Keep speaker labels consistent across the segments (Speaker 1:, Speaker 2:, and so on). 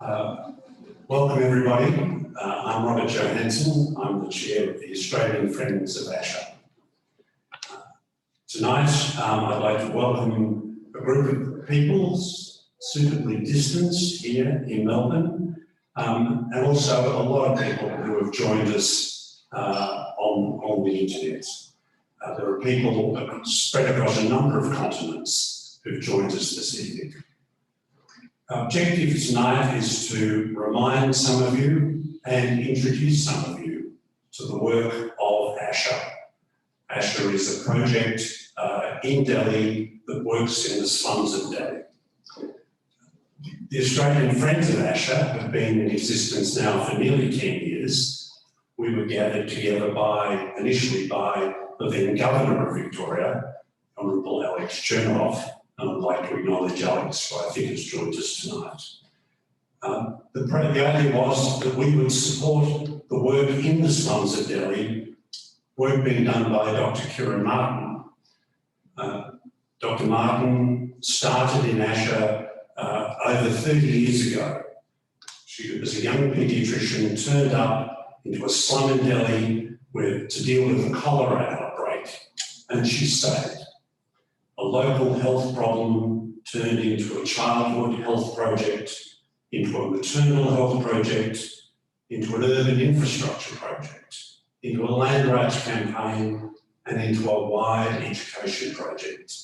Speaker 1: Welcome everybody. I'm Robert Johansson. I'm the chair of the Australian Friends of Asha. Tonight, I'd like to welcome a group of people suitably distanced here in Melbourne, and also a lot of people who have joined us on the internet. There are people spread across a number of continents who've joined us this evening. Our objective tonight is to remind some of you and introduce some of you to the work of Asha. Asha is a project in Delhi that works in the slums of Delhi. The Australian Friends of Asha have been in existence now for nearly 10 years. We were gathered together initially by the then Governor of Victoria, Honourable Alex Chernoff, and I'd like to acknowledge Alex, who I think has joined us tonight. The idea was that we would support the work in the slums of Delhi, work being done by Dr Kiran Martin. Dr Martin started in Asha over 30 years ago. She was a young paediatrician, turned up into a slum in Delhi to deal with a cholera outbreak, and she stayed. A local health problem turned into a childhood health project, into a maternal health project, into an urban infrastructure project, into a land rights campaign, and into a wide education project.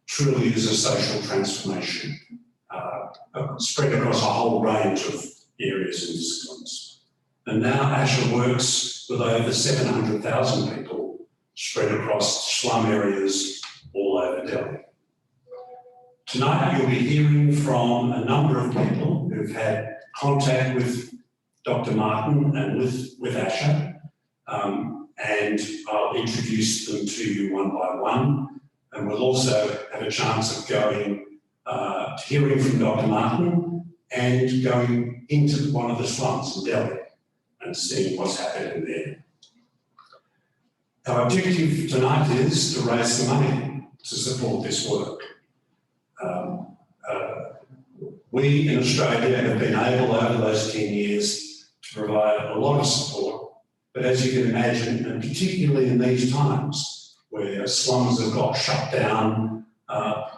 Speaker 1: Truly is a social transformation spread across a whole range of areas and disciplines. And now Asha works with over 700,000 people spread across slum areas all over Delhi. Tonight you'll be hearing from a number of people who've had contact with Dr Martin and with Asha, and I'll introduce them to you one by one, and we'll also have a chance of hearing from Dr Martin and going into one of the slums in Delhi and seeing what's happening there. Our objective tonight is to raise the money to support this work. We in Australia have been able over those 10 years to provide a lot of support, but as you can imagine, and particularly in these times where slums have got shut down,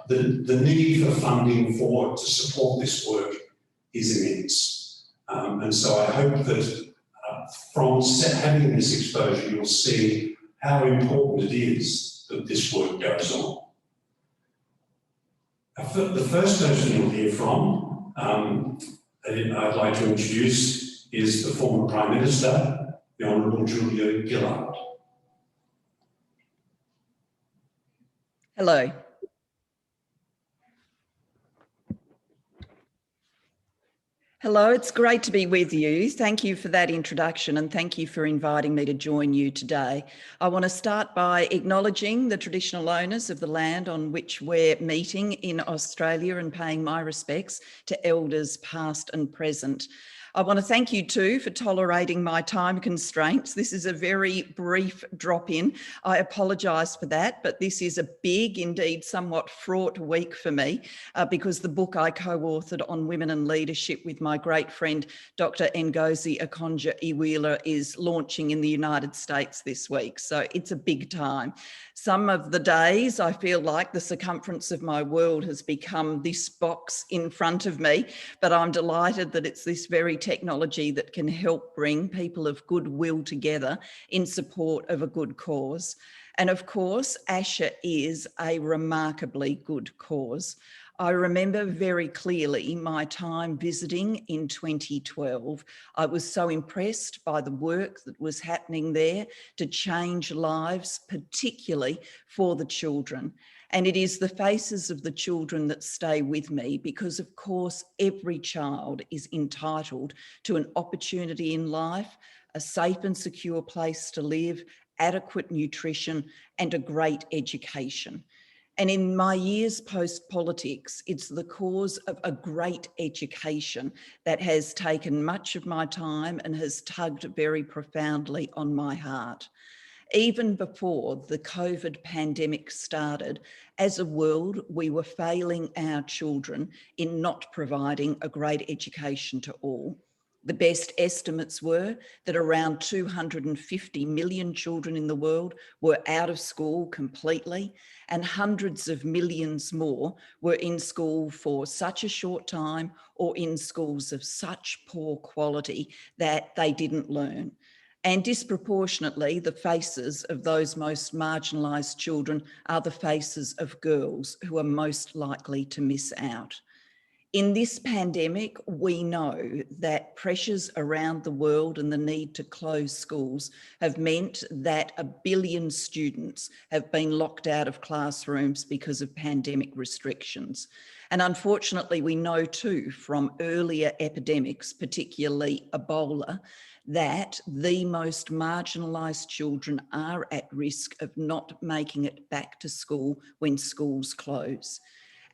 Speaker 1: the need for funding to support this work is immense. And so I hope that from having this exposure, you'll see how important it is that this work goes on. The first person you'll hear from, I'd like to introduce, is the former Prime Minister, the Hon Julia Gillard.
Speaker 2: Hello. Hello, it's great to be with you. Thank you for that introduction and thank you for inviting me to join you today. I want to start by acknowledging the traditional owners of the land on which we're meeting in Australia and paying my respects to elders past and present. I want to thank you too for tolerating my time constraints. This is a very brief drop-in. I apologise for that, but this is a big, indeed somewhat fraught week for me because the book I co-authored on women and leadership with my great friend, Dr Ngozi Okonjo-Iweala, is launching in the United States this week. So it's a big time. Some of the days I feel like the circumference of my world has become this box in front of me, but I'm delighted that it's this very technology that can help bring people of goodwill together in support of a good cause. And of course, Asha is a remarkably good cause. I remember very clearly my time visiting in 2012. I was so impressed by the work that was happening there to change lives, particularly for the children. And it is the faces of the children that stay with me because, of course, every child is entitled to an opportunity in life, a safe and secure place to live, adequate nutrition, and a great education. And in my years post-politics, it's the cause of a great education that has taken much of my time and has tugged very profoundly on my heart. Even before the COVID pandemic started, as a world, we were failing our children in not providing a great education to all. The best estimates were that around 250 million children in the world were out of school completely, and hundreds of millions more were in school for such a short time or in schools of such poor quality that they didn't learn. And disproportionately, the faces of those most marginalised children are the faces of girls who are most likely to miss out. In this pandemic, we know that pressures around the world and the need to close schools have meant that 1 billion students have been locked out of classrooms because of pandemic restrictions. And unfortunately, we know too from earlier epidemics, particularly Ebola, that the most marginalised children are at risk of not making it back to school when schools close.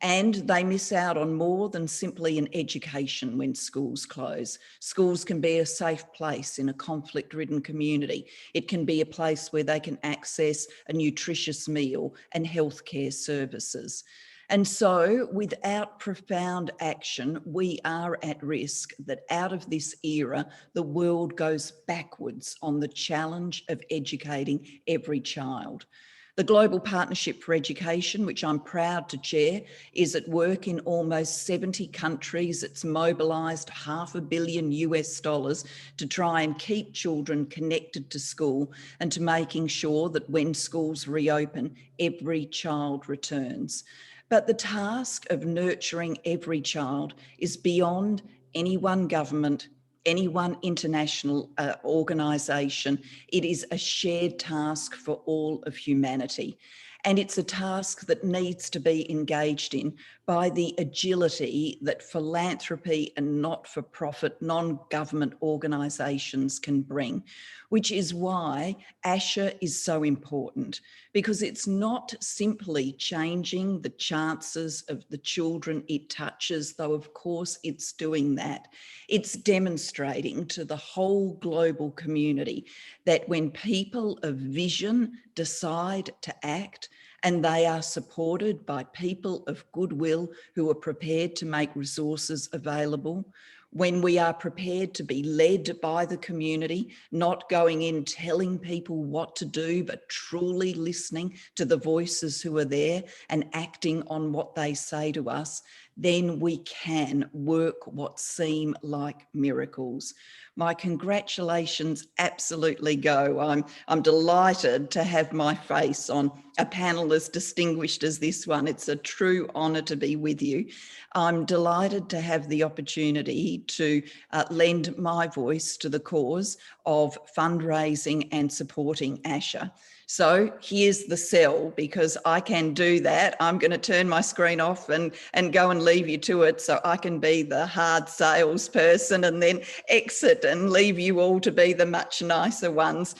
Speaker 2: And they miss out on more than simply an education when schools close. Schools can be a safe place in a conflict-ridden community. It can be a place where they can access a nutritious meal and healthcare services. And so without profound action, we are at risk that out of this era, the world goes backwards on the challenge of educating every child. The Global Partnership for Education, which I'm proud to chair, is at work in almost 70 countries. It's mobilised $500 million US to try and keep children connected to school and to making sure that when schools reopen, every child returns. But the task of nurturing every child is beyond any one government, any one international organisation. It is a shared task for all of humanity. And it's a task that needs to be engaged in by the agility that philanthropy and not-for-profit, non-government organisations can bring, which is why Asha is so important, because it's not simply changing the chances of the children it touches, though of course it's doing that. It's demonstrating to the whole global community that when people of vision decide to act, and they are supported by people of goodwill who are prepared to make resources available, when we are prepared to be led by the community, not going in telling people what to do, but truly listening to the voices who are there and acting on what they say to us, then we can work what seem like miracles. My congratulations absolutely go. I'm delighted to have my face on a panel as distinguished as this one. It's a true honour to be with you. I'm delighted to have the opportunity to lend my voice to the cause of fundraising and supporting Asha. So here's the sell, because I can do that. I'm going to turn my screen off and go and leave you to it so I can be the hard salesperson and then exit and leave you all to be the much nicer ones.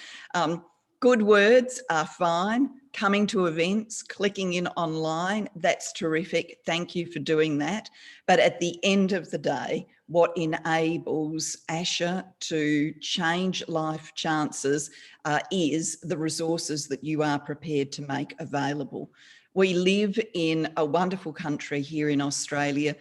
Speaker 2: Good words are fine. Coming to events, clicking in online, that's terrific. Thank you for doing that. But at the end of the day, what enables Asha to change life chances is the resources that you are prepared to make available. We live in a wonderful country here in Australia.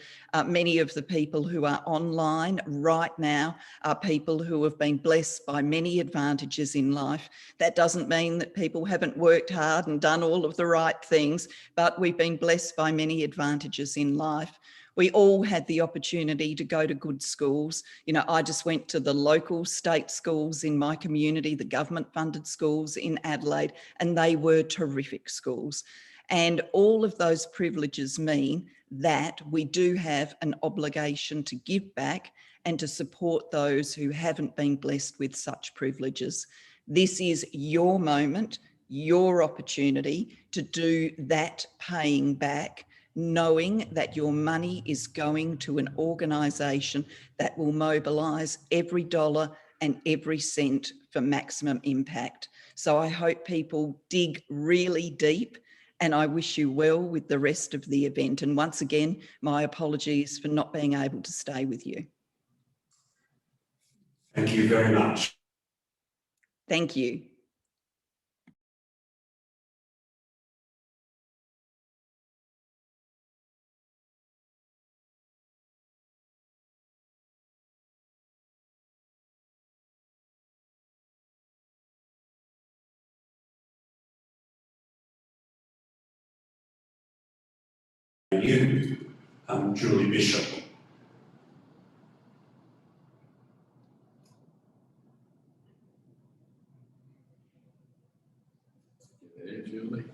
Speaker 2: Many of the people who are online right now are people who have been blessed by many advantages in life. That doesn't mean that people haven't worked hard and done all of the right things, but we've been blessed by many advantages in life. We all had the opportunity to go to good schools. You know, I just went to the local state schools in my community, the government funded schools in Adelaide, and they were terrific schools. And all of those privileges mean that we do have an obligation to give back and to support those who haven't been blessed with such privileges. This is your moment, your opportunity to do that paying back, knowing that your money is going to an organisation that will mobilise every dollar and every cent for maximum impact. So I hope people dig really deep, and I wish you well with the rest of the event. And once again, my apologies for not being able to stay with you.
Speaker 1: Thank you very much.
Speaker 2: Thank you.
Speaker 1: you, Julie Bishop.
Speaker 3: Hey, Julie.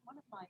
Speaker 4: One of my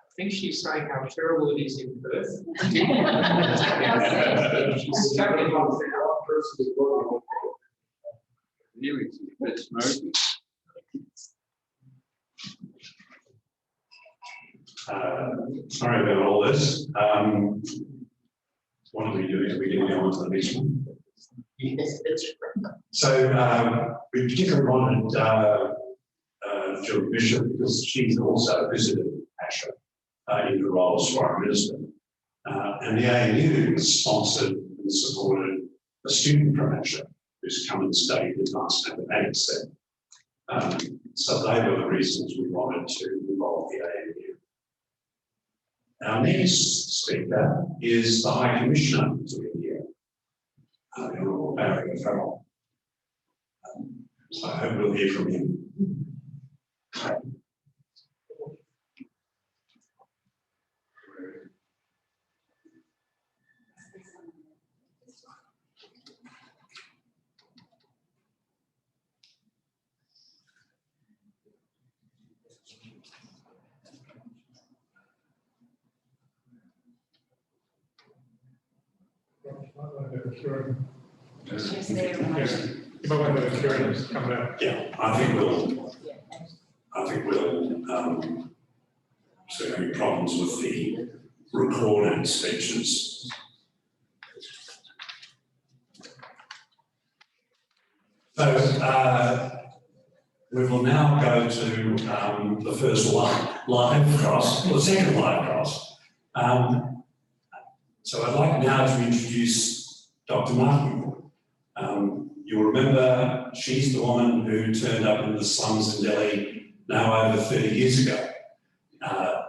Speaker 5: I think she's saying how terrible it is in Perth. She's struggling on
Speaker 3: Really, it's a bit smoky.
Speaker 1: Sorry about all this. What are we doing? Are we getting on to the next one?
Speaker 5: Yes, that's right.
Speaker 1: So we particularly wanted Julie Bishop because she's also visited Asha in her role as Foreign Minister. And the ANU sponsored and supported a student from Asha who's come and stayed in advanced mathematics there. So they were the reasons we wanted to involve the ANU. Our next speaker is the High Commissioner to India, the Honourable Barry O'Farrell. So I hope we'll hear from him. Yeah, I think we'll see any problems with the recorded speeches. So we will now go to the first live cross, or the second live cross. So I'd like now to introduce Dr. Martin. You'll remember she's the woman who turned up in the slums in Delhi now over 30 years ago.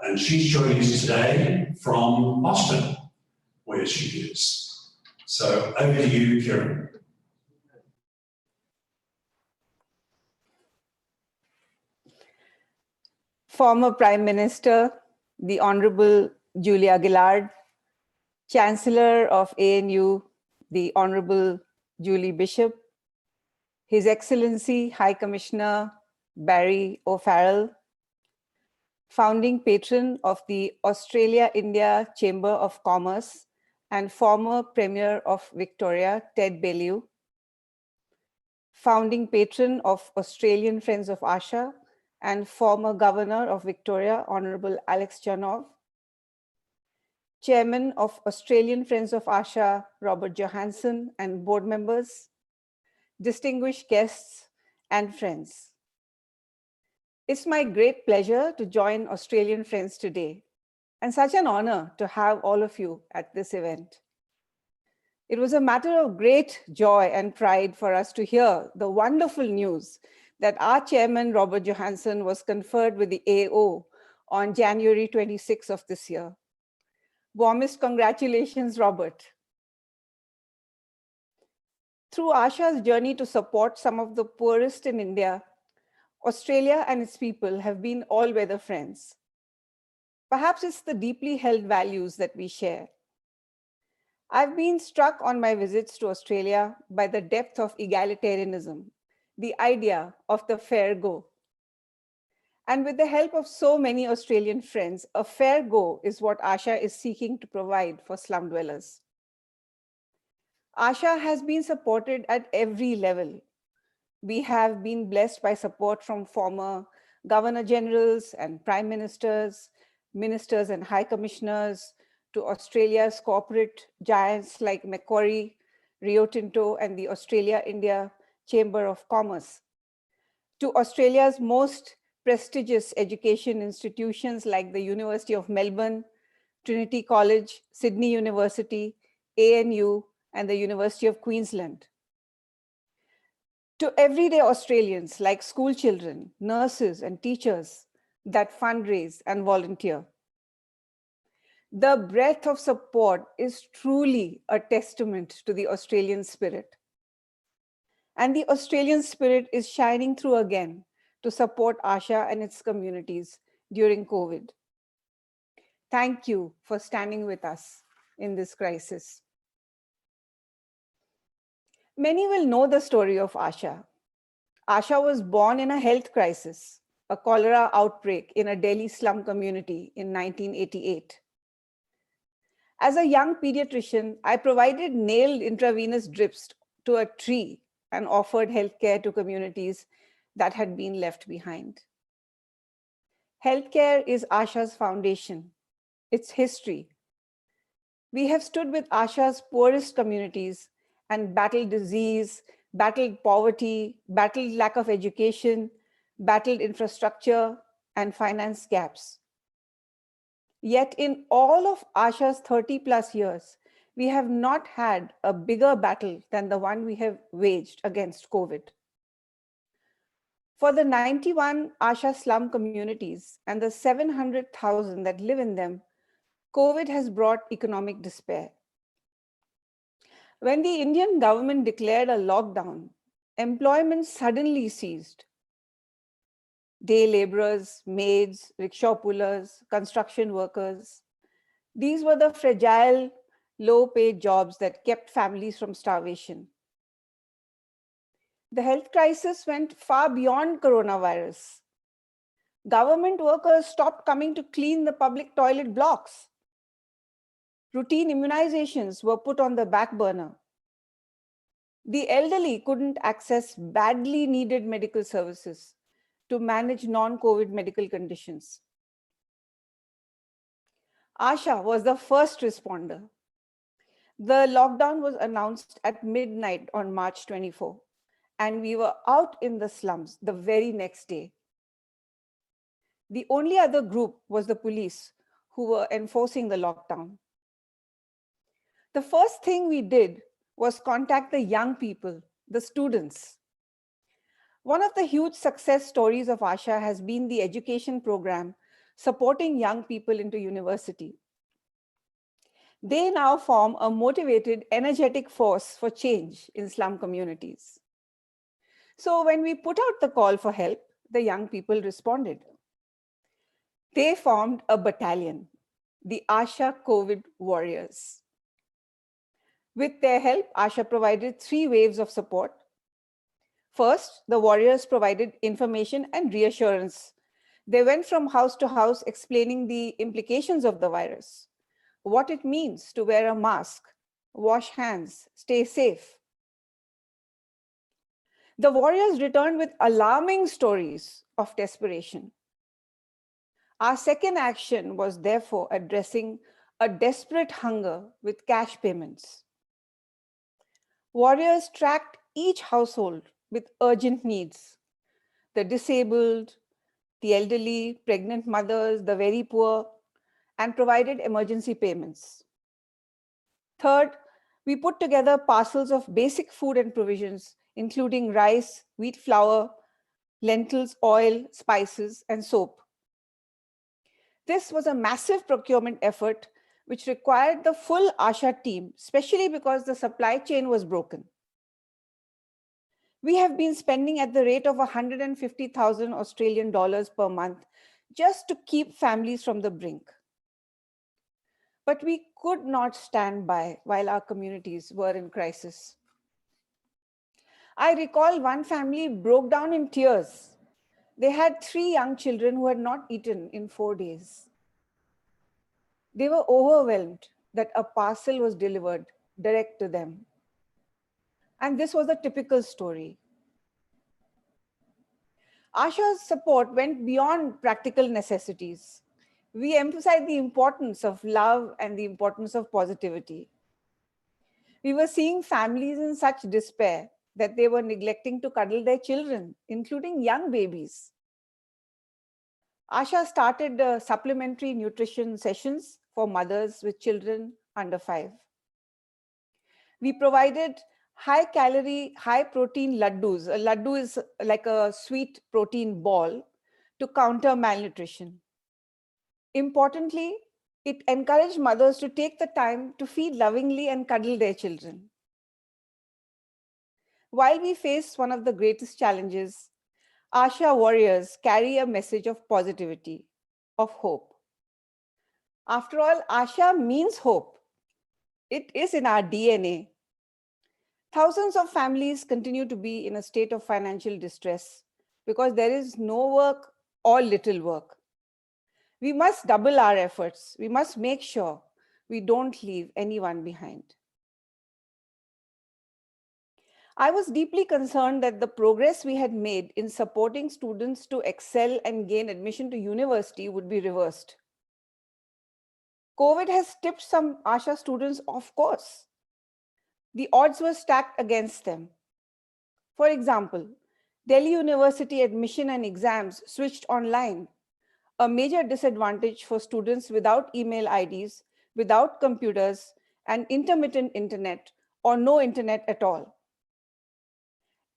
Speaker 1: And she's joining us today from Boston, where she is. So over to you, Kiran.
Speaker 6: Former Prime Minister, the Honorable Julia Gillard, Chancellor of ANU, the Honorable Julie Bishop, His Excellency High Commissioner Barry O'Farrell, founding patron of the Australia-India Chamber of Commerce, and former Premier of Victoria, Ted Bellew, founding patron of Australian Friends of Asha and former Governor of Victoria, Honorable Alex Janov, Chairman of Australian Friends of Asha, Robert Johansson, and board members, distinguished guests, and friends. It's my great pleasure to join Australian Friends today, and such an honor to have all of you at this event. It was a matter of great joy and pride for us to hear the wonderful news that our chairman, Robert Johansson, was conferred with the AO on January 26th of this year. Warmest congratulations, Robert. Through Asha's journey to support some of the poorest in India, Australia and its people have been all-weather friends. Perhaps it's the deeply held values that we share. I've been struck on my visits to Australia by the depth of egalitarianism, the idea of the fair go. And with the help of so many Australian friends, a fair go is what Asha is seeking to provide for slum dwellers. Asha has been supported at every level. We have been blessed by support from former Governor Generals and Prime Ministers, Ministers and High Commissioners, to Australia's corporate giants like Macquarie, Rio Tinto, and the Australia-India Chamber of Commerce, to Australia's most prestigious education institutions like the University of Melbourne, Trinity College, Sydney University, ANU, and the University of Queensland. To everyday Australians like school children, nurses, and teachers that fundraise and volunteer. The breadth of support is truly a testament to the Australian spirit. And the Australian spirit is shining through again to support Asha and its communities during COVID. Thank you for standing with us in this crisis. Many will know the story of Asha. Asha was born in a health crisis, a cholera outbreak in a Delhi slum community in 1988. As a young pediatrician, I provided nailed intravenous drips to a tree and offered healthcare to communities that had been left behind. Healthcare is Asha's foundation, its history. We have stood with Asha's poorest communities and battled disease, battled poverty, battled lack of education, battled infrastructure and finance gaps. Yet in all of Asha's 30+ years, we have not had a bigger battle than the one we have waged against COVID. For the 91 Asha slum communities and the 700,000 that live in them, COVID has brought economic despair. When the Indian government declared a lockdown, employment suddenly ceased. Day laborers, maids, rickshaw pullers, construction workers. These were the fragile, low-paid jobs that kept families from starvation. The health crisis went far beyond coronavirus. Government workers stopped coming to clean the public toilet blocks. Routine immunizations were put on the back burner. The elderly couldn't access badly needed medical services to manage non-COVID medical conditions. Asha was the first responder. The lockdown was announced at midnight on March 24, and we were out in the slums the very next day. The only other group was the police, who were enforcing the lockdown. The first thing we did was contact the young people, the students. One of the huge success stories of Asha has been the education program supporting young people into university. They now form a motivated, energetic force for change in slum communities. So when we put out the call for help, the young people responded. They formed a battalion, the Asha COVID Warriors. With their help, Asha provided 3 waves of support. First, the warriors provided information and reassurance. They went from house to house explaining the implications of the virus, what it means to wear a mask, wash hands, stay safe. The warriors returned with alarming stories of desperation. Our second action was therefore addressing a desperate hunger with cash payments. Warriors tracked each household with urgent needs: the disabled, the elderly, pregnant mothers, the very poor, and provided emergency payments. Third, we put together parcels of basic food and provisions, including rice, wheat flour, lentils, oil, spices, and soap. This was a massive procurement effort which required the full Asha team, especially because the supply chain was broken. We have been spending at the rate of 150,000 Australian dollars per month just to keep families from the brink. But we could not stand by while our communities were in crisis. I recall one family broke down in tears. They had 3 young children who had not eaten in 4 days. They were overwhelmed that a parcel was delivered direct to them. And this was a typical story. Asha's support went beyond practical necessities. We emphasized the importance of love and the importance of positivity. We were seeing families in such despair that they were neglecting to cuddle their children, including young babies. Asha started supplementary nutrition sessions for mothers with children under 5. We provided high-calorie, high-protein laddus. A laddu is like a sweet protein ball to counter malnutrition. Importantly, it encouraged mothers to take the time to feed lovingly and cuddle their children. While we face one of the greatest challenges, Asha warriors carry a message of positivity, of hope. After all, Asha means hope. It is in our DNA. Thousands of families continue to be in a state of financial distress because there is no work or little work. We must double our efforts. We must make sure we don't leave anyone behind. I was deeply concerned that the progress we had made in supporting students to excel and gain admission to university would be reversed. COVID has tipped some Asha students off course. The odds were stacked against them. For example, Delhi University admission and exams switched online, a major disadvantage for students without email IDs, without computers, and intermittent internet, or no internet at all.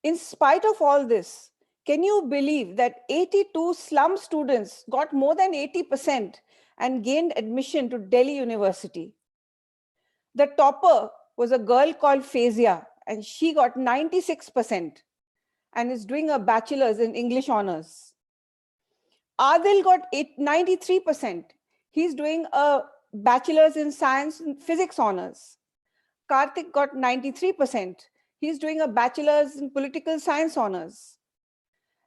Speaker 6: In spite of all this, can you believe that 82 slum students got more than 80% and gained admission to Delhi University? The topper was a girl called Fazia, and she got 96% and is doing a bachelor's in English honors. Adil got 93%. He's doing a bachelor's in science and physics honors. Karthik got 93%. He's doing a bachelor's in political science honors.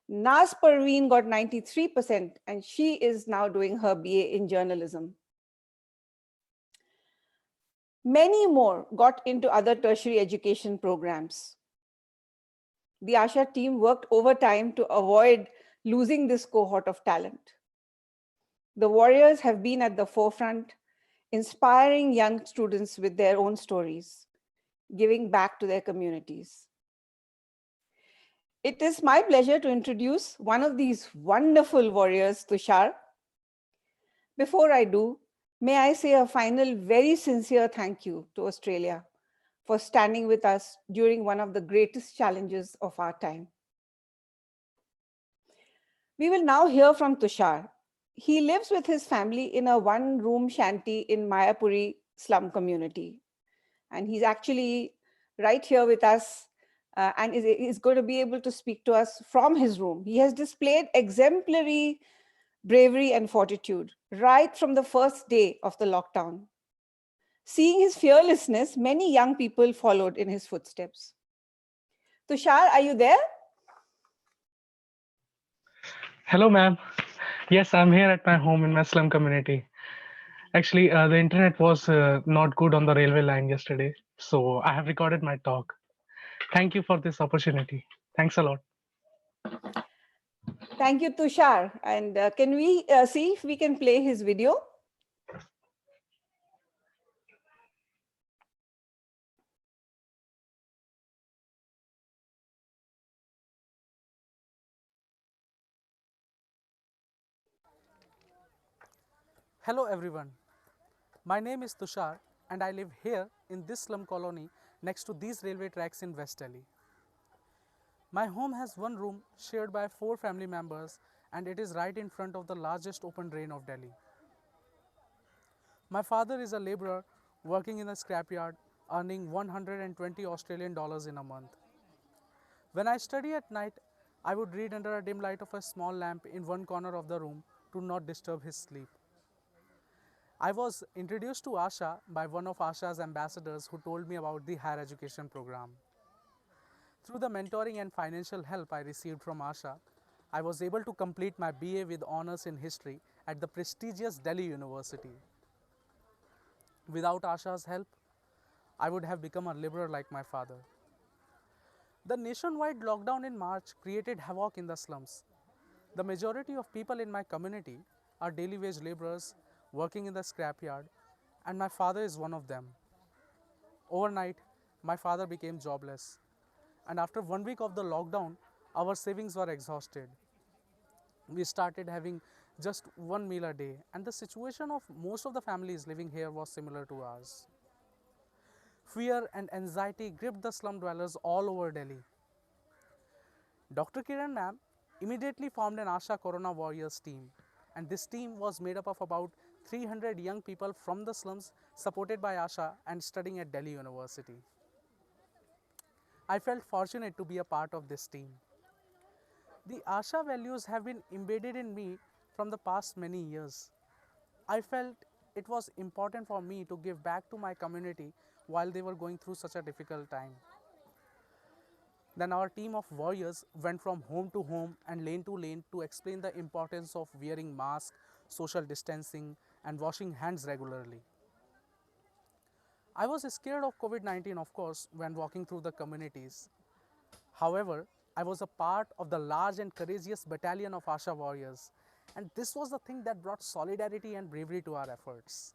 Speaker 6: Naz Parveen got 93%, and she is now doing her BA in journalism. Many more got into other tertiary education programs. The Asha team worked overtime to avoid losing this cohort of talent. The warriors have been at the forefront, inspiring young students with their own stories, giving back to their communities. It is my pleasure to introduce one of these wonderful warriors, Tushar. Before I do, may I say a final, very sincere thank you to Australia for standing with us during one of the greatest challenges of our time. We will now hear from Tushar. He lives with his family in a one-room shanty in Macquarie slum community. And he's actually right here with us and is going to be able to speak to us from his room. He has displayed exemplary bravery and fortitude right from the first day of the lockdown. Seeing his fearlessness, many young people followed in his footsteps. Tushar, are you there?
Speaker 4: Hello, ma'am. Yes, I'm here at my home in my slum community. Actually, the internet was not good on the railway line yesterday, so I have recorded my talk. Thank you for this opportunity. Thanks a lot.
Speaker 6: Thank you, Tushar. And can we see if we can play his video?
Speaker 7: Hello everyone, my name is Tushar and I live here in this slum colony next to these railway tracks in West Delhi. My home has one room shared by 4 family members and it is right in front of the largest open drain of Delhi. My father is a laborer working in a scrapyard earning 120 Australian dollars in a month. When I study at night, I would read under a dim light of a small lamp in one corner of the room to not disturb his sleep. I was introduced to Asha by one of Asha's ambassadors who told me about the higher education program. Through the mentoring and financial help I received from Asha, I was able to complete my BA with honors in history at the prestigious Delhi University. Without Asha's help, I would have become a liberal like my father. The nationwide lockdown in March created havoc in the slums. The majority of people in my community are daily wage laborers working in the scrapyard, and my father is one of them. Overnight, my father became jobless, and after 1 week of the lockdown, our savings were exhausted. We started having just one meal a day, and the situation of most of the families living here was similar to ours. Fear and anxiety gripped the slum dwellers all over Delhi. Dr. Kiran ma'am immediately formed an Asha Corona Warriors team, and this team was made up of about 300 young people from the slums supported by Asha and studying at Delhi University. I felt fortunate to be a part of this team. The Asha values have been embedded in me from the past many years. I felt it was important for me to give back to my community while they were going through such a difficult time. Then our team of warriors went from home to home and lane to lane to explain the importance of wearing masks, social distancing, and washing hands regularly. I was scared of COVID-19, of course, when walking through the communities. However, I was a part of the large and courageous battalion of Asha warriors, and this was the thing that brought solidarity and bravery to our efforts.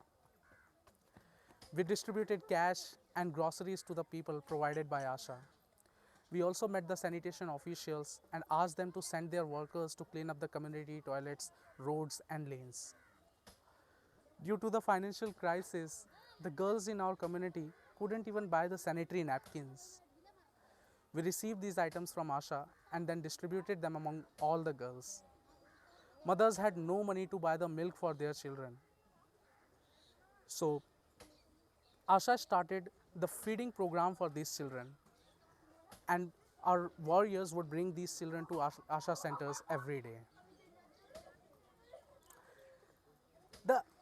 Speaker 7: We distributed cash and groceries to the people provided by Asha. We also met the sanitation officials and asked them to send their workers to clean up the community toilets, roads, and lanes. Due to the financial crisis, the girls in our community couldn't even buy the sanitary napkins. We received these items from Asha and then distributed them among all the girls. Mothers had no money to buy the milk for their children. So, Asha started the feeding program for these children, and our warriors would bring these children to Asha centers every day.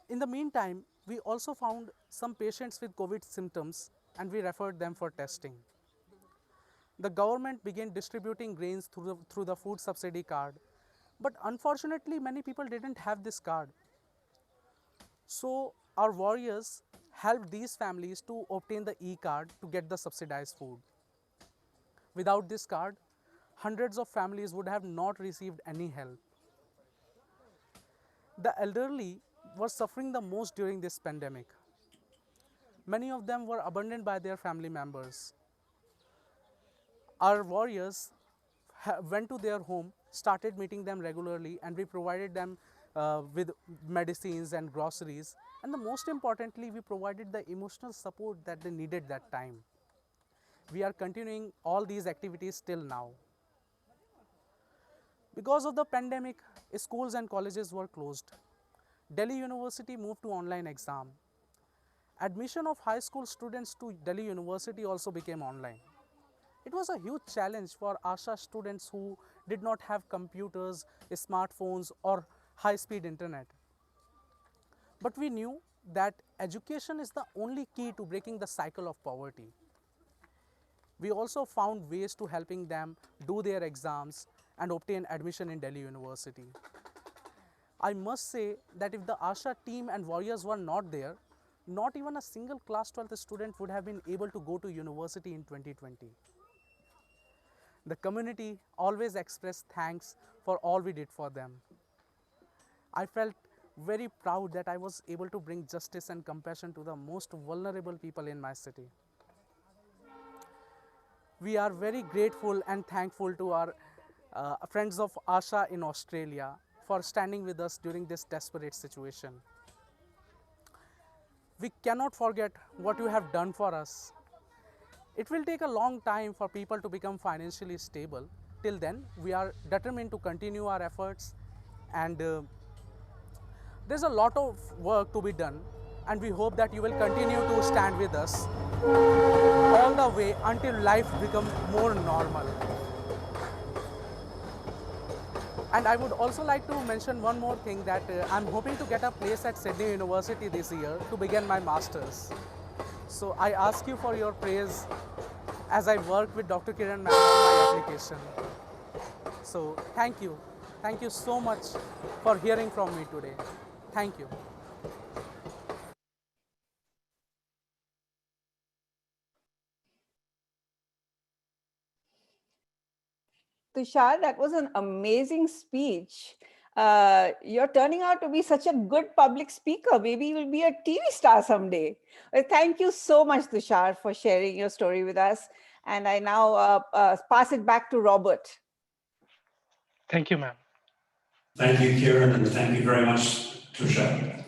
Speaker 7: In the meantime, we also found some patients with COVID symptoms and we referred them for testing. The government began distributing grains through the food subsidy card, but unfortunately many people didn't have this card. So our warriors helped these families to obtain the e-card to get the subsidized food. Without this card, hundreds of families would have not received any help. The elderly were suffering the most during this pandemic. Many of them were abandoned by their family members. Our warriors went to their home, started meeting them regularly, and we provided them with medicines and groceries. And the most importantly, we provided the emotional support that they needed that time. We are continuing all these activities till now. Because of the pandemic, schools and colleges were closed. Delhi University moved to online exam. Admission of high school students to Delhi University also became online. It was a huge challenge for Asha students who did not have computers, smartphones, or high-speed internet. But we knew that education is the only key to breaking the cycle of poverty. We also found ways to helping them do their exams and obtain admission in Delhi University. I must say that if the Asha team and warriors were not there, not even a single class 12th student would have been able to go to university in 2020. The community always expressed thanks for all we did for them. I felt very proud that I was able to bring justice and compassion to the most vulnerable people in my city. We are very grateful and thankful to our Friends of Asha in Australia for standing with us during this desperate situation. We cannot forget what you have done for us. It will take a long time for people to become financially stable. Till then, we are determined to continue our efforts, and there's a lot of work to be done, and we hope that you will continue to stand with us all the way until life becomes more normal. And I would also like to mention one more thing, that I'm hoping to get a place at Sydney University this year to begin my master's. So I ask you for your praise as I work with Dr. Kiran Martin on my application. So thank you. Thank you so much for hearing from me today. Thank you.
Speaker 6: Tushar, that was an amazing speech. You're turning out to be such a good public speaker. Maybe you'll be a TV star someday. Thank you so much, Tushar, for sharing your story with us. And I now pass it back to Robert.
Speaker 4: Thank you, ma'am.
Speaker 1: Thank you, Kiran, and thank you very much, Tusha.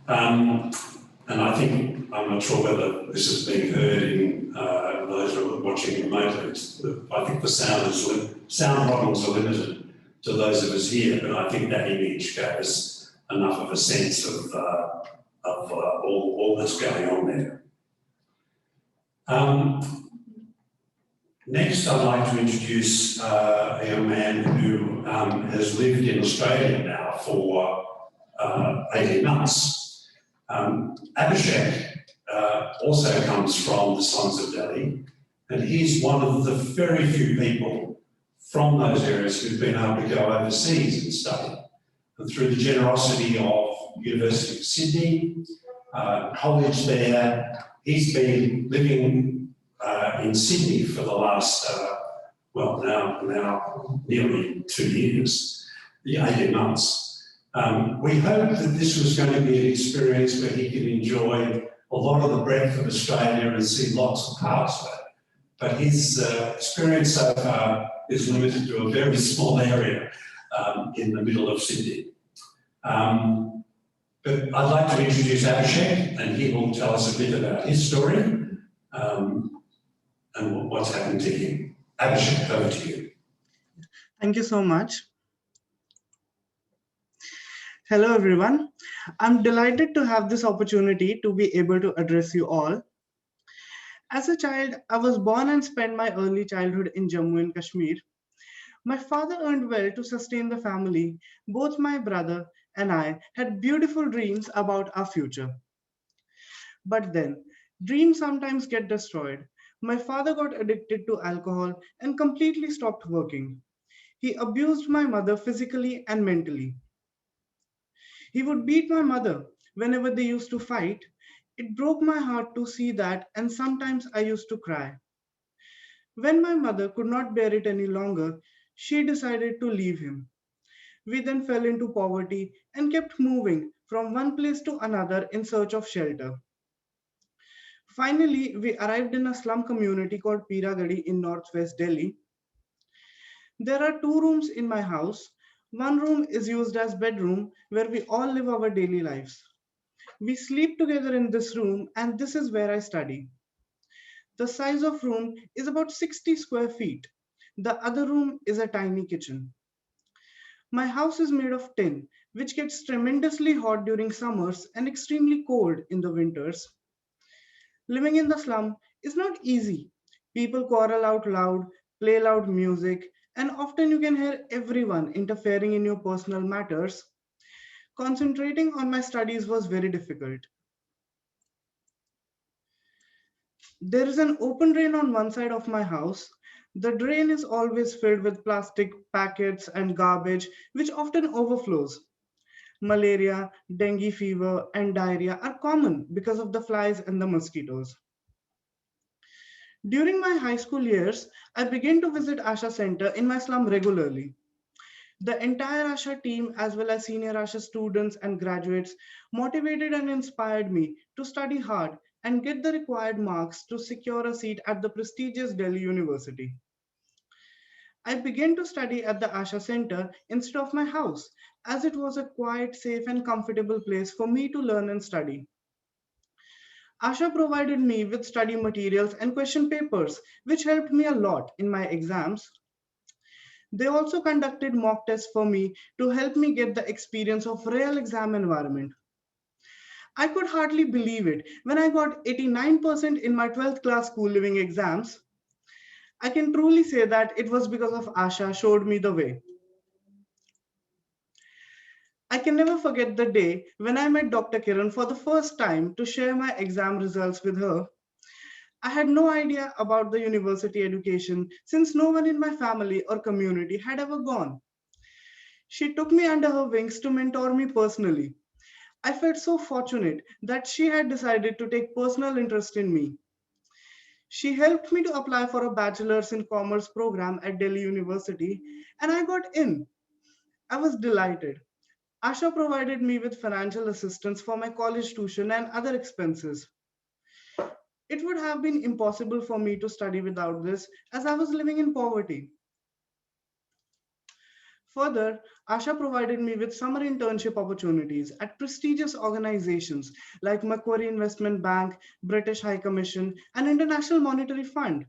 Speaker 1: And I think, I'm not sure whether this is being heard in those who are watching remotely. I think the sound problems are limited to those of us here, but I think that image gave us enough of a sense of all that's going on there. Next, I'd like to introduce a young man who has lived in Australia now for 18 months. Abhishek also comes from the slums of Delhi, and he's one of the very few people from those areas who've been able to go overseas and study. And through the generosity of University of Sydney, college there, he's been living in Sydney for the last, now nearly 2 years, 18 months. We hope that this was going to be an experience where he could enjoy a lot of the breadth of Australia and see lots of parts of it. But his experience so far is limited to a very small area in the middle of Sydney. But I'd like to introduce Abhishek, and he will tell us a bit about his story and what's happened to him. Abhishek, over to you.
Speaker 8: Thank you so much. Hello, everyone. I'm delighted to have this opportunity to be able to address you all. As a child, I was born and spent my early childhood in Jammu and Kashmir. My father earned well to sustain the family. Both my brother and I had beautiful dreams about our future. But then, dreams sometimes get destroyed. My father got addicted to alcohol and completely stopped working. He abused my mother physically and mentally. He would beat my mother whenever they used to fight. It broke my heart to see that, and sometimes I used to cry. When my mother could not bear it any longer, she decided to leave him. We then fell into poverty and kept moving from one place to another in search of shelter. Finally, we arrived in a slum community called Piragadi in northwest Delhi. There are 2 rooms in my house. One room is used as bedroom where we all live our daily lives. We sleep together in this room, and this is where I study. The size of room is about 60 square feet. The other room is a tiny kitchen. My house is made of tin, which gets tremendously hot during summers and extremely cold in the winters. Living in the slum is not easy. People quarrel out loud, play loud music, and often you can hear everyone interfering in your personal matters. Concentrating on my studies was very difficult. There is an open drain on one side of my house. The drain is always filled with plastic packets and garbage, which often overflows. Malaria, dengue fever, and diarrhea are common because of the flies and the mosquitoes. During my high school years, I began to visit Asha Center in my slum regularly. The entire Asha team, as well as senior Asha students and graduates, motivated and inspired me to study hard and get the required marks to secure a seat at the prestigious Delhi University. I began to study at the Asha Center instead of my house, as it was a quiet, safe, and comfortable place for me to learn and study. Asha provided me with study materials and question papers, which helped me a lot in my exams. They also conducted mock tests for me to help me get the experience of real exam environment. I could hardly believe it when I got 89% in my 12th class school living exams. I can truly say that it was because of Asha showed me the way. I can never forget the day when I met Dr. Kiran for the first time to share my exam results with her. I had no idea about the university education since no one in my family or community had ever gone. She took me under her wings to mentor me personally. I felt so fortunate that she had decided to take personal interest in me. She helped me to apply for a bachelor's in commerce program at Delhi University, and I got in. I was delighted. Asha provided me with financial assistance for my college tuition and other expenses. It would have been impossible for me to study without this, as I was living in poverty. Further, Asha provided me with summer internship opportunities at prestigious organizations like Macquarie Investment Bank, British High Commission, and International Monetary Fund.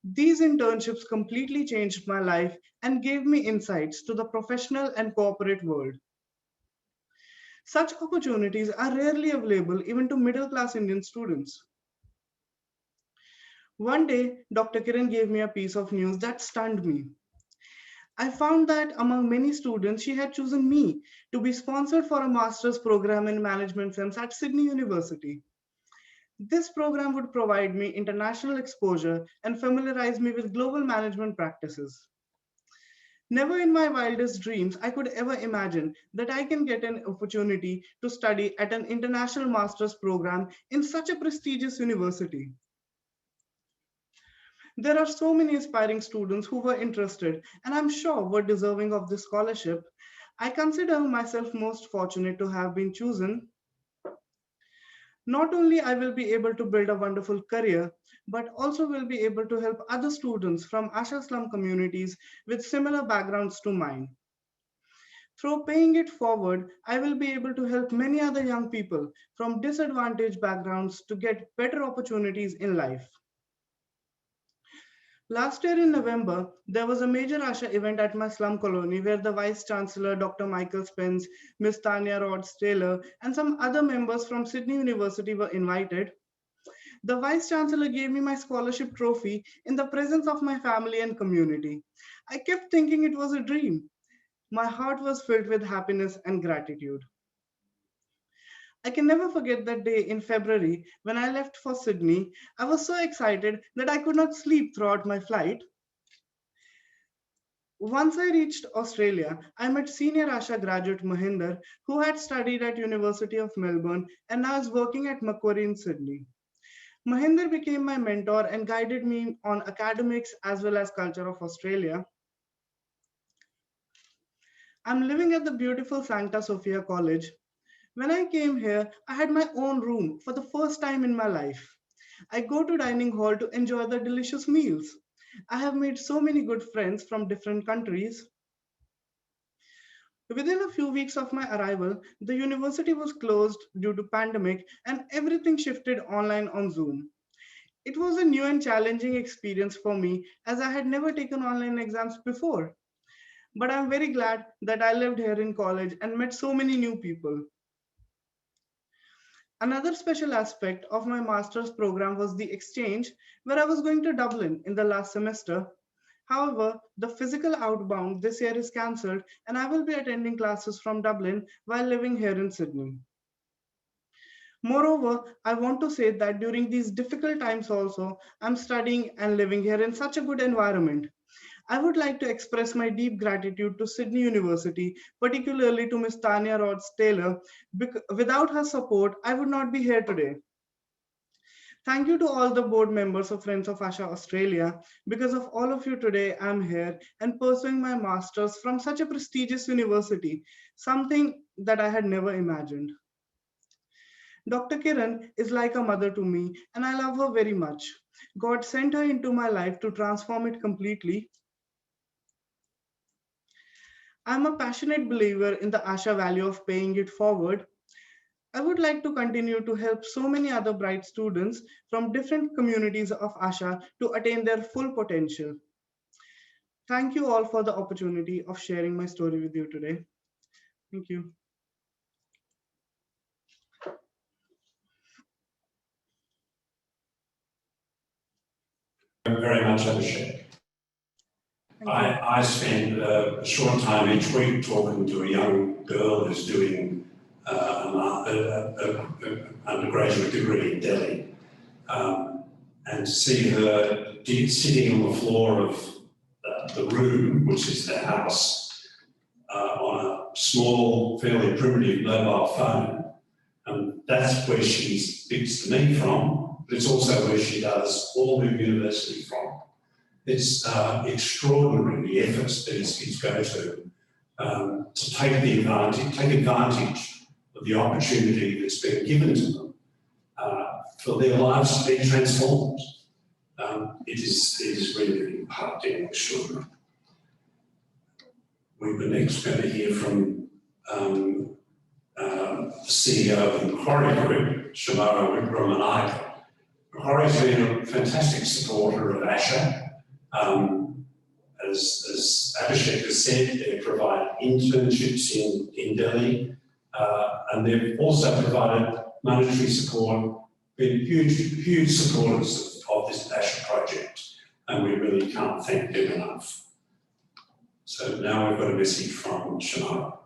Speaker 8: These internships completely changed my life and gave me insights to the professional and corporate world. Such opportunities are rarely available even to middle class Indian students. One day, Dr. Kiran gave me a piece of news that stunned me. I found that among many students, she had chosen me to be sponsored for a master's program in management science at Sydney University. This program would provide me international exposure and familiarize me with global management practices. Never in my wildest dreams I could ever imagine that I can get an opportunity to study at an international master's program in such a prestigious university. There are so many aspiring students who were interested and I'm sure were deserving of this scholarship. I consider myself most fortunate to have been chosen. Not only I will be able to build a wonderful career, but also will be able to help other students from Asha slum communities with similar backgrounds to mine. Through paying it forward, I will be able to help many other young people from disadvantaged backgrounds to get better opportunities in life. Last year in November, there was a major Asha event at my slum colony where the Vice Chancellor, Dr. Michael Spence, Miss Tanya Rhodes Taylor, and some other members from Sydney University were invited. The Vice Chancellor gave me my scholarship trophy in the presence of my family and community. I kept thinking it was a dream. My heart was filled with happiness and gratitude. I can never forget that day in February when I left for Sydney. I was so excited that I could not sleep throughout my flight. Once I reached Australia, I met senior Asha graduate Mahinder, who had studied at University of Melbourne and now is working at Macquarie in Sydney. Mahinder became my mentor and guided me on academics as well as culture of Australia. I'm living at the beautiful Santa Sofia College. When I came here, I had my own room for the first time in my life. I go to dining hall to enjoy the delicious meals. I have made so many good friends from different countries. Within a few weeks of my arrival, the university was closed due to pandemic and everything shifted online on Zoom. It was a new and challenging experience for me as I had never taken online exams before. But I'm very glad that I lived here in college and met so many new people. Another special aspect of my master's program was the exchange, where I was going to Dublin in the last semester. However, the physical outbound this year is cancelled, and I will be attending classes from Dublin while living here in Sydney. Moreover, I want to say that during these difficult times also, I'm studying and living here in such a good environment. I would like to express my deep gratitude to Sydney University, particularly to Ms. Tanya Rhodes-Taylor. Without her support, I would not be here today. Thank you to all the board members of Friends of Asha Australia. Because of all of you today, I'm here and pursuing my master's from such a prestigious university, something that I had never imagined. Dr. Kiran is like a mother to me, and I love her very much. God sent her into my life to transform it completely. I'm a passionate believer in the Asha value of paying it forward. I would like to continue to help so many other bright students from different communities of Asha to attain their full potential. Thank you all for the opportunity of sharing my story with you today. Thank you.
Speaker 1: Very much, Abhishek. I spend a short time each week talking to a young girl who's doing an undergraduate degree in Delhi, and to see her sitting on the floor of the room, which is their house, on a small, fairly primitive mobile phone. And that's where she speaks to me from, but it's also where she does all her university from. It's extraordinary, the efforts these kids go to take advantage of the opportunity that's been given to them for their lives to be transformed. It is really impacting, I'm sure. We're next going to hear from the CEO of the Macquarie Group, Shemara Wikramanayake. Macquarie's been a fantastic supporter of Asha. As Abhishek has said, they provide internships in Delhi, and they've also provided monetary support, been huge supporters of this Asha project, and we really can't thank them enough. So now we've got a message from Shemara.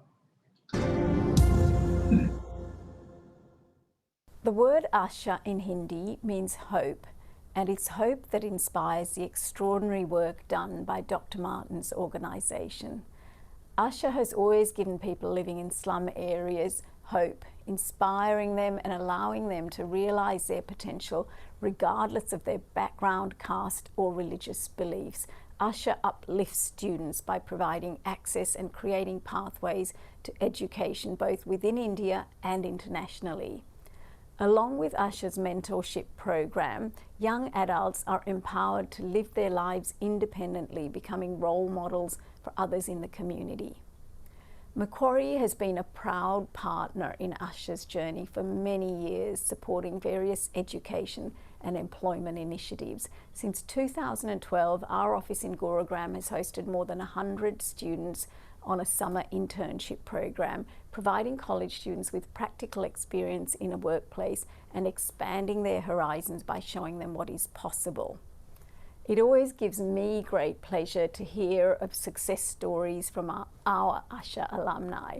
Speaker 9: The word Asha in Hindi means hope, and it's hope that inspires the extraordinary work done by Dr. Martin's organisation. Asha has always given people living in slum areas hope, inspiring them and allowing them to realise their potential regardless of their background, caste or religious beliefs. Asha uplifts students by providing access and creating pathways to education both within India and internationally. Along with Asha's mentorship program, young adults are empowered to live their lives independently, becoming role models for others in the community. Macquarie has been a proud partner in Asha's journey for many years, supporting various education and employment initiatives. Since 2012, our office in Gurugram has hosted more than 100 students on a summer internship program, providing college students with practical experience in a workplace and expanding their horizons by showing them what is possible. It always gives me great pleasure to hear of success stories from our Asha alumni.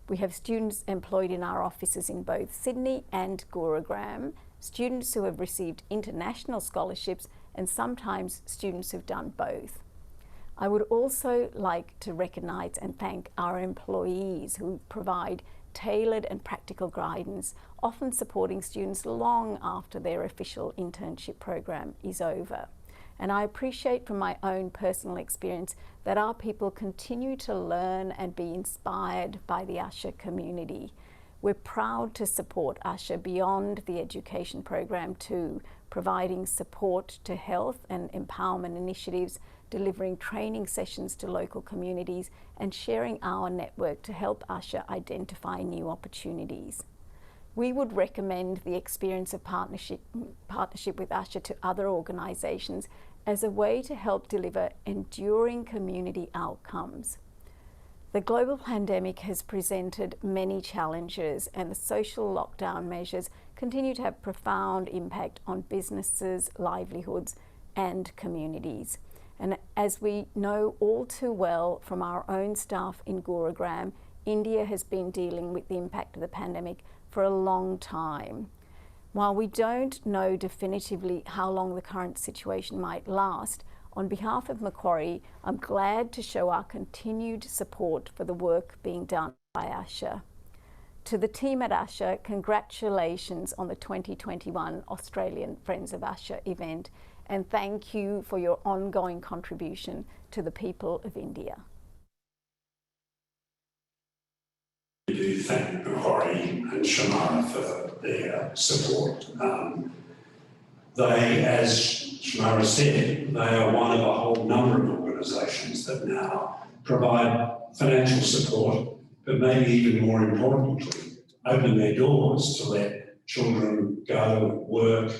Speaker 9: We have students employed in our offices in both Sydney and Gurugram, students who have received international scholarships, and sometimes students who've done both. I would also like to recognise and thank our employees who provide tailored and practical guidance, often supporting students long after their official internship program is over. And I appreciate from my own personal experience that our people continue to learn and be inspired by the Asha community. We're proud to support Asha beyond the education program too, providing support to health and empowerment initiatives, delivering training sessions to local communities, and sharing our network to help Asha identify new opportunities. We would recommend the experience of partnership with Asha to other organisations as a way to help deliver enduring community outcomes. The global pandemic has presented many challenges, and the social lockdown measures continue to have profound impact on businesses, livelihoods, and communities. And as we know all too well from our own staff in Gurugram, India has been dealing with the impact of the pandemic for a long time. While we don't know definitively how long the current situation might last, On behalf of Macquarie, I'm glad to show our continued support for the work being done by Asha. To the team at Asha, congratulations on the 2021 Australian Friends of Asha event, and thank you for your ongoing contribution to the people of India.
Speaker 1: We do thank Macquarie and Shemara for their support. They, as Shemara said, they are one of a whole number of organisations that now provide financial support, but maybe even more importantly, open their doors to let children go, work,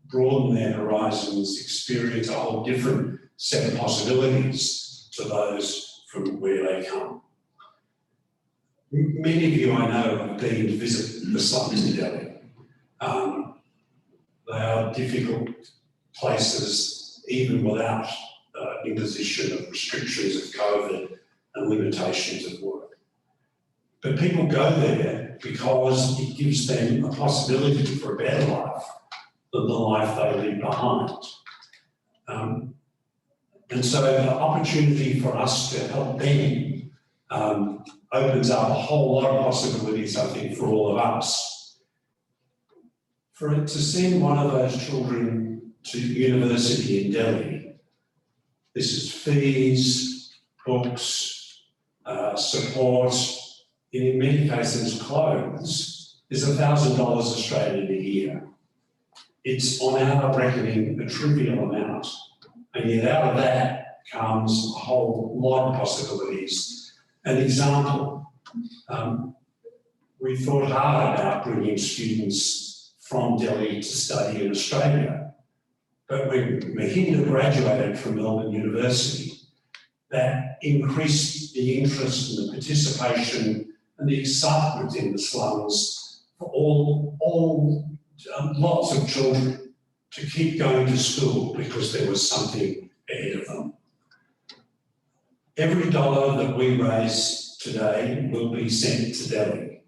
Speaker 1: broaden their horizons, experience a whole different set of possibilities to those from where they come. Many of you I know have been to visit the slums in Delhi. They are difficult places, even without imposition of restrictions of COVID and limitations of work. But people go there because it gives them a possibility for a better life than the life they leave behind. And so the opportunity for us to help them opens up a whole lot of possibilities, I think, for all of us. For it to send one of those children to university in Delhi, this is fees, books, support, and in many cases clothes, is $1,000 Australian a year. It's on our reckoning a trivial amount, and yet out of that comes a whole lot of possibilities. An example, we thought hard about bringing students from Delhi to study in Australia, but when Mahinda graduated from Melbourne University, that increased the interest and the participation and the excitement in the slums for lots of children to keep going to school because there was something ahead of them. Every dollar that we raise today will be sent to Delhi.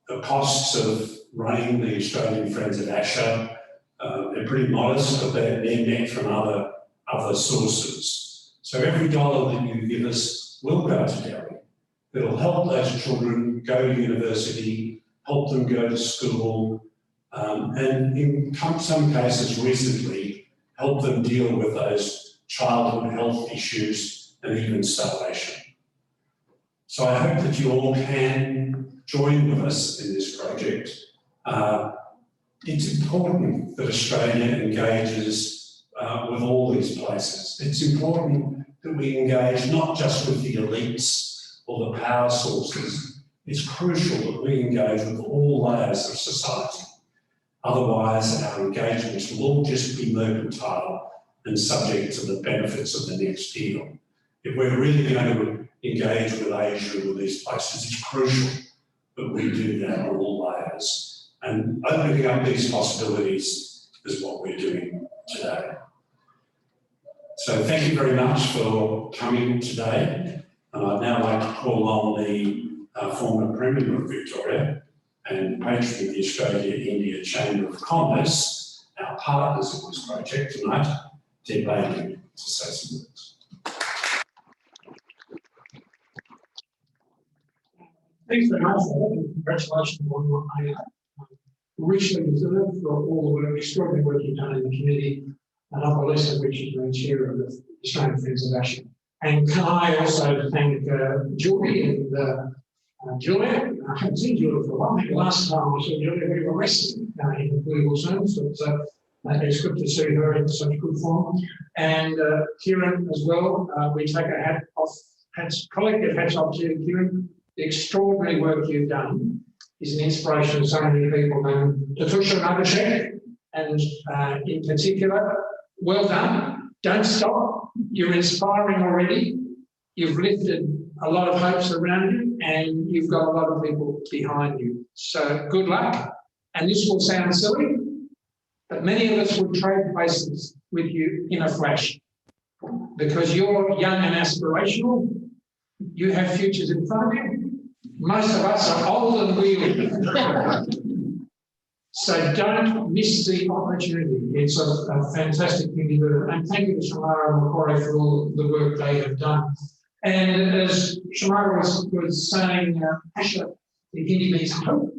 Speaker 1: The costs of running the Australian Friends of Asha, they're pretty modest, but they're met from other sources. So every dollar that you give us will go to Delhi. It'll help those children go to university, help them go to school, and in some cases recently, help them deal with those childhood health issues and even starvation. So I hope that you all can join with us in this project. It's important that Australia engages with all these places. It's important that we engage not just with the elites or the power sources. It's crucial that we engage with all layers of society. Otherwise, our engagements will all just be mercantile and subject to the benefits of the next deal. If we're really going to engage with Asia and with these places, it's crucial that we do that on all layers. And opening up these possibilities is what we're doing today. So thank you very much for coming today. And I'd now like to call on the former Premier of Victoria and patron of the Australia-India Chamber of Commerce, our partners in this project tonight, Deb Bailey, to say some words.
Speaker 5: Thanks very much, and congratulations on what I richly deserved for all the work, extraordinary work you've done in the community, and not the least of which you've been chair of the Australian Friends of Asha. And can I also thank Julie and Julia? I haven't seen Julia for a while. I think the last time I saw Julia, we were wrestling in the political terms, so it's good to see her in such good form. And Kiran as well, we take a hat off, collective hats off to you, Kiran. The extraordinary work you've done is an inspiration to so many people. And Tatusha Nabashek, and in particular, well done. Don't stop. You're inspiring already. You've lifted a lot of hopes around you, and you've got a lot of people behind you. So good luck. And this will sound silly, but many of us would trade places with you in a flash because you're young and aspirational. You have futures in front of you. Most of us are old and weary. So don't miss the opportunity. It's a fantastic thing to do. And thank you to Shemara and Macquarie for all the work they have done. And as Shemara was saying, Asha, the Hindi means hope.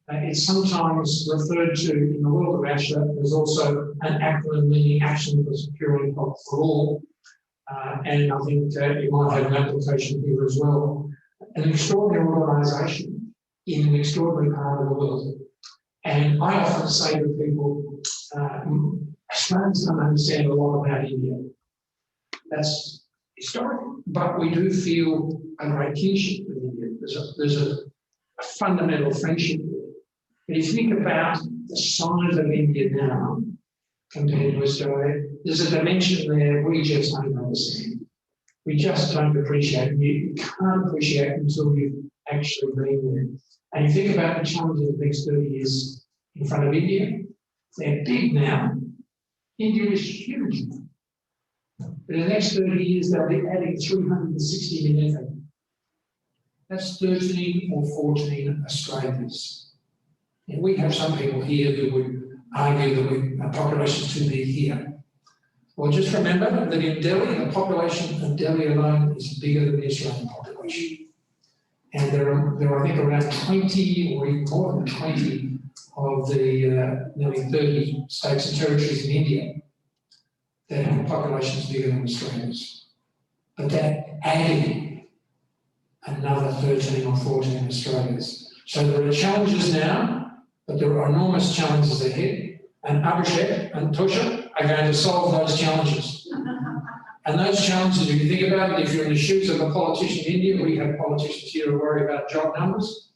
Speaker 5: It's sometimes referred to in the world of Asha as also an acronym meaning action for securing for all. And I think it might have an application here as well. An extraordinary organisation in an extraordinary part of the world. And I often say to people, Australians don't understand a lot about India. That's historic, but we do feel a great kinship with India. There's a fundamental friendship there. But if you think about the size of India now compared to Australia, there's a dimension there we just don't understand. We just don't appreciate it. You can't appreciate it until you've actually been there. And you think about the challenges of the next 30 years in front of India. They're big now. India is huge. But in the next 30 years, they'll be adding 360 million people. That's 13 or 14 Australians. And we have some people here who would argue that our population is too big here. Well, just remember that in Delhi, the population of Delhi alone is bigger than the Australian population. And there are, I think, around 20 or even more than 20 of the nearly 30 states and territories in India that have populations bigger than Australia's. But that added another 13 or 14 Australias. So there are challenges now, but there are enormous challenges ahead. And Abhishek and Tusha are going to solve those challenges. And those challenges, if you think about it, if you're in the shoes of a politician in India, we have politicians here who worry about job numbers.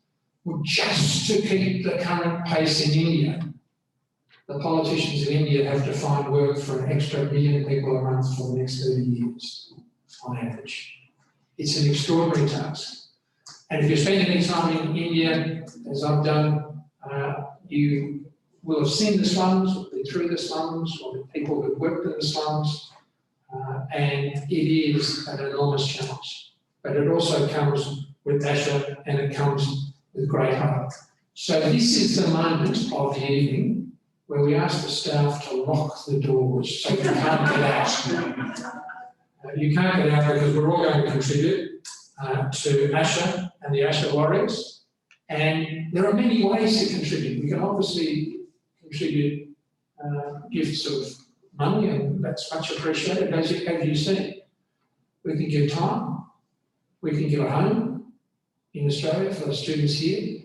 Speaker 5: Well, just to keep the current pace in India, the politicians in India have to find work for an extra 1 million people a month for the next 30 years, on average. It's an extraordinary task. And if you're spending any time in India, as I've done, you will have seen the slums, or been through the slums, or the people who've worked in the slums, and it is an enormous challenge. But it also comes with Asha, and it comes with great heart. So this is the moment of the evening where we ask the staff to lock the doors so you can't get out. You can't get out because we're all going to contribute to Asha and the Asha Warriors. And there are many ways to contribute. We can obviously contribute gifts of money, and that's much appreciated, as you said. We can give time. We can give a home in Australia for the students here.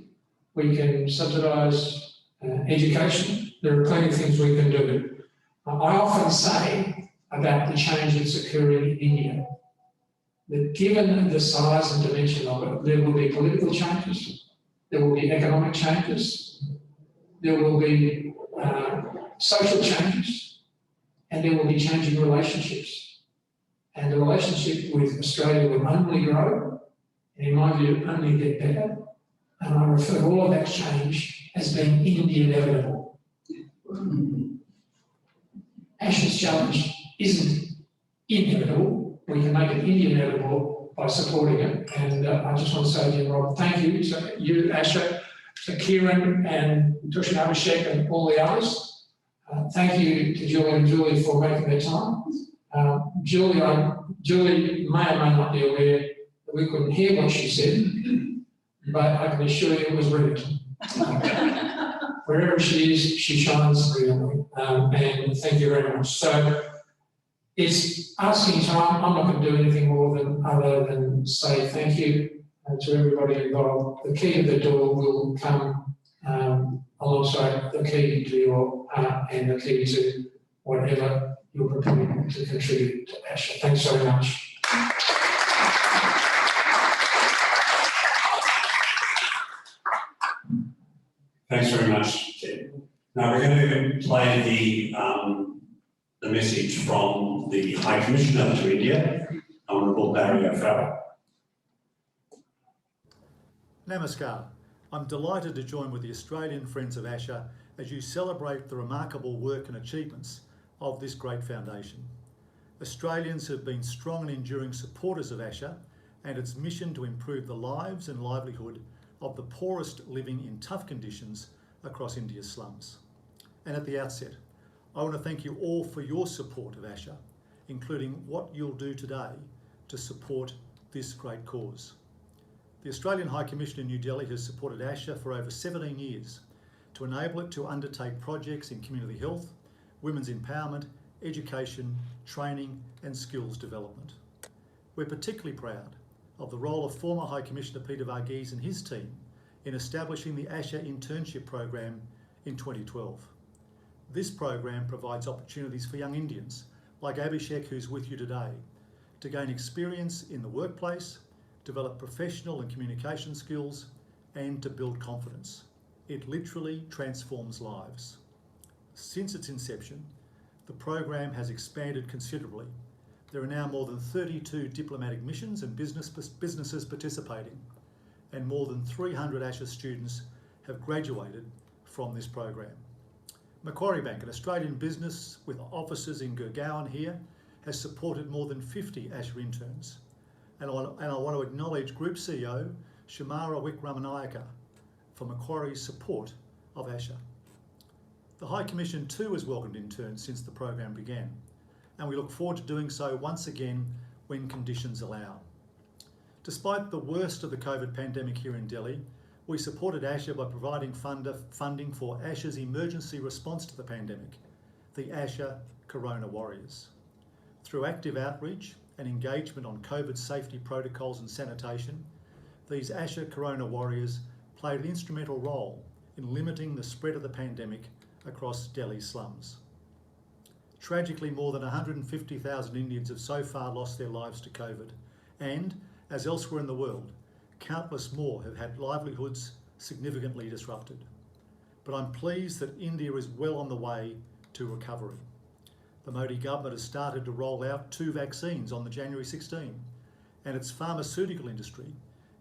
Speaker 5: We can subsidise education. There are plenty of things we can do. I often say about the change that's occurring in India, that given the size and dimension of it, there will be political changes, there will be economic changes, there will be social changes, and there will be changing relationships. And the relationship with Australia will only grow, and in my view, only get better. And I refer to all of that change as being inevitable. Asha's challenge isn't inevitable. We can make it inevitable by supporting it. And I just want to say to you, Rob, thank you to you, Asha, to Kiran and Tushan Abhishek and all the others. Thank you to Julie and Julie for making their time. Julie may or may not be aware that we couldn't hear what she said, but I can assure you it was written. Wherever she is, she shines brilliantly. And thank you very much. So it's asking time. I'm not going to do anything more other than say thank you to everybody involved. The key to the door will come alongside the key to your heart and the key to whatever you're prepared to contribute to Asha. Thanks so much.
Speaker 1: Thanks very much, Ted. Now we're going to play the message from the High Commissioner to India, Honourable Barry O'Farrell.
Speaker 10: Namaskar. I'm delighted to join with the Australian Friends of Asha as you celebrate the remarkable work and achievements of this great foundation. Australians have been strong and enduring supporters of Asha and its mission to improve the lives and livelihood of the poorest living in tough conditions across India's slums. And at the outset, I want to thank you all for your support of Asha, including what you'll do today to support this great cause. The Australian High Commission in New Delhi has supported Asha for over 17 years to enable it to undertake projects in community health, women's empowerment, education, training and skills development. We're particularly proud of the role of former High Commissioner Peter Varghese and his team in establishing the Asha internship program in 2012. This program provides opportunities for young Indians like Abhishek, who's with you today, to gain experience in the workplace, develop professional and communication skills, and to build confidence. It literally transforms lives. Since its inception, the program has expanded considerably. There are now more than 32 diplomatic missions and businesses participating, and more than 300 Asha students have graduated from this program. Macquarie Bank, an Australian business with offices in Gurgaon here, has supported more than 50 Asha interns. And I want to acknowledge Group CEO Shemara Wikramanayake for Macquarie's support of Asha. The High Commission too has welcomed interns since the program began, and we look forward to doing so once again when conditions allow. Despite the worst of the COVID pandemic here in Delhi, we supported Asha by providing funding for Asha's emergency response to the pandemic, the Asha Corona Warriors. Through active outreach and engagement on COVID safety protocols and sanitation, these Asha Corona Warriors played an instrumental role in limiting the spread of the pandemic across Delhi's slums. Tragically, more than 150,000 Indians have so far lost their lives to COVID, and, as elsewhere in the world, countless more have had livelihoods significantly disrupted. But I'm pleased that India is well on the way to recovery. The Modi government has started to roll out 2 vaccines on the January 16, and its pharmaceutical industry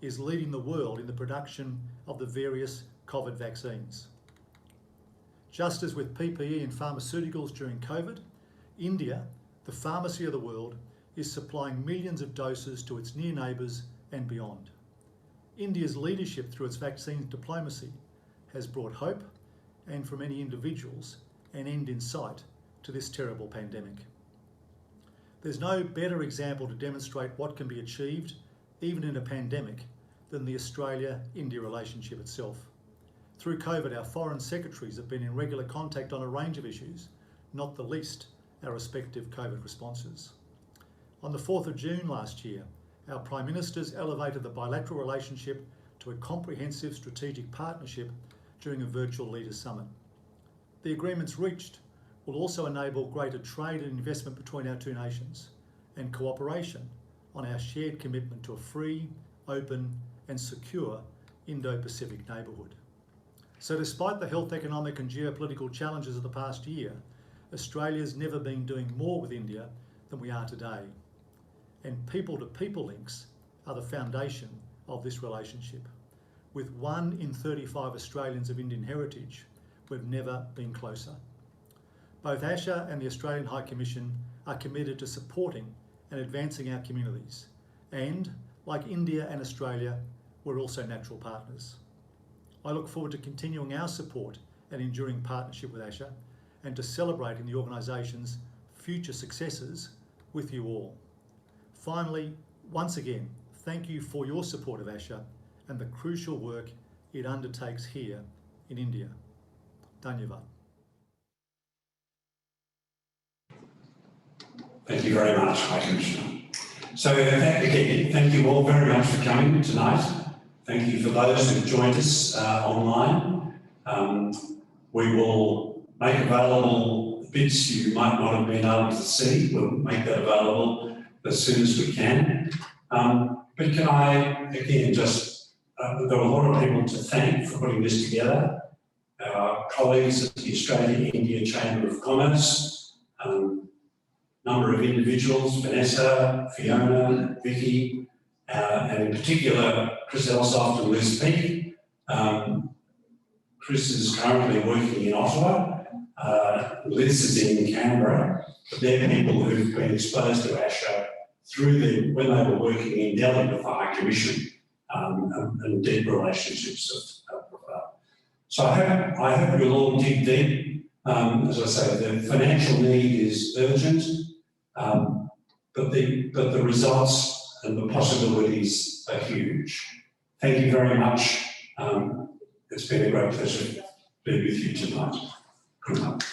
Speaker 10: is leading the world in the production of the various COVID vaccines. Just as with PPE and pharmaceuticals during COVID, India, the pharmacy of the world, is supplying millions of doses to its near neighbours and beyond. India's leadership through its vaccine diplomacy has brought hope, and for many individuals, an end in sight to this terrible pandemic. There's no better example to demonstrate what can be achieved, even in a pandemic, than the Australia-India relationship itself. Through COVID, our foreign secretaries have been in regular contact on a range of issues, not the least our respective COVID responses. On the 4th of June last year, our Prime Ministers elevated the bilateral relationship to a comprehensive strategic partnership during a virtual Leaders Summit. The agreements reached will also enable greater trade and investment between our two nations and cooperation on our shared commitment to a free, open and secure Indo-Pacific neighbourhood. So despite the health, economic and geopolitical challenges of the past year, Australia's never been doing more with India than we are today. And people-to-people links are the foundation of this relationship. With 1 in 35 Australians of Indian heritage, we've never been closer. Both Asha and the Australian High Commission are committed to supporting and advancing our communities. And, like India and Australia, we're also natural partners. I look forward to continuing our support and enduring partnership with Asha and to celebrating the organisation's future successes with you all. Finally, once again, thank you for your support of Asha and the crucial work it undertakes here in India. Dhanyavad.
Speaker 1: Thank you very much, High Commissioner. So again, thank you all very much for coming tonight. Thank you for those who've joined us online. We will make available the bits you might not have been able to see. We'll make that available as soon as we can. But can I, again, just, there are a lot of people to thank for putting this together. Our colleagues at the Australia-India Chamber of Commerce, number of individuals, Vanessa, Fiona, Vicky, and in particular, Chris Elsoft and Liz Peake. Chris is currently working in Ottawa. Liz is in Canberra, but they're people who've been exposed to Asha through when they were working in Delhi with the High Commission and deep relationships. So I hope you'll all dig deep. As I say, the financial need is urgent, but the results and the possibilities are huge. Thank you very much. It's been a great pleasure to be with you tonight. Good night.